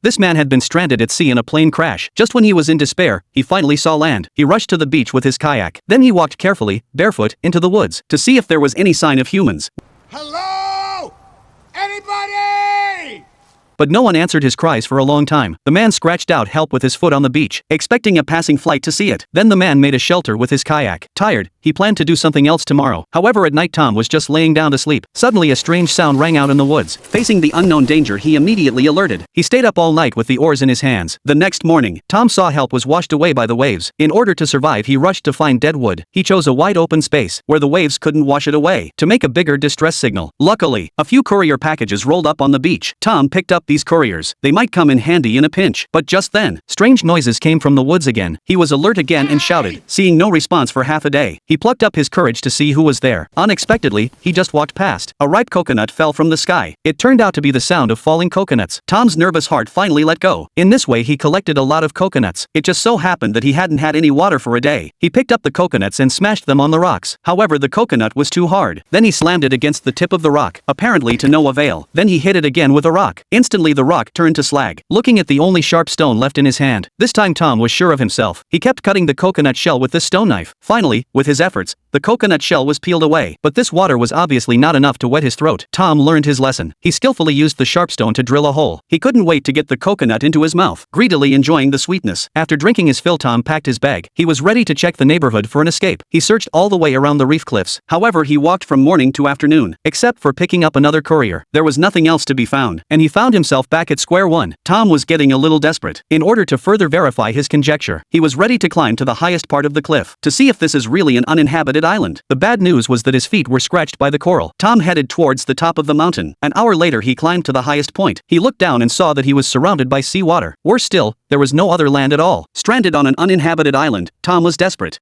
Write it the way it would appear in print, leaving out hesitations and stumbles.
This man had been stranded at sea in a plane crash. Just when he was in despair, he finally saw land. He rushed to the beach with his kayak. Then he walked carefully, barefoot, into the woods to see if there was any sign of humans. Hello? Anybody? But no one answered his cries for a long time. The man scratched out help with his foot on the beach, expecting a passing flight to see it. Then the man made a shelter with his kayak. Tired, he planned to do something else tomorrow. However, at night Tom was just laying down to sleep. Suddenly a strange sound rang out in the woods. Facing the unknown danger, he immediately alerted. He stayed up all night with the oars in his hands. The next morning, Tom saw help was washed away by the waves. In order to survive, he rushed to find dead wood. He chose a wide open space where the waves couldn't wash it away to make a bigger distress signal. Luckily, a few courier packages rolled up on the beach. Tom picked up these couriers. They might come in handy in a pinch. But just then, strange noises came from the woods again. He was alert again and shouted, seeing no response for half a day. He plucked up his courage to see who was there. Unexpectedly, he just walked past. A ripe coconut fell from the sky. It turned out to be the sound of falling coconuts. Tom's nervous heart finally let go. In this way he collected a lot of coconuts. It just so happened that he hadn't had any water for a day. He picked up the coconuts and smashed them on the rocks. However, the coconut was too hard. Then he slammed it against the tip of the rock, apparently to no avail. Then he hit it again with a rock. Instantly the rock turned to slag. Looking at the only sharp stone left in his hand, this time Tom was sure of himself. He kept cutting the coconut shell with this stone knife. Finally, with his efforts, the coconut shell was peeled away. But this water was obviously not enough to wet his throat. Tom learned his lesson. He skillfully used the sharp stone to drill a hole. He couldn't wait to get the coconut into his mouth, greedily enjoying the sweetness. After drinking his fill, Tom packed his bag. He was ready to check the neighborhood for an escape. He searched all the way around the reef cliffs. However, he walked from morning to afternoon, except for picking up another courier. There was nothing else to be found, and he found himself back at square one. Tom was getting a little desperate. In order to further verify his conjecture, he was ready to climb to the highest part of the cliff to see if this is really an uninhabited island. The bad news was that his feet were scratched by the coral. Tom headed towards the top of the mountain. An hour later he climbed to the highest point. He looked down and saw that he was surrounded by seawater. Worse still, there was no other land at all. Stranded on an uninhabited island, Tom was desperate.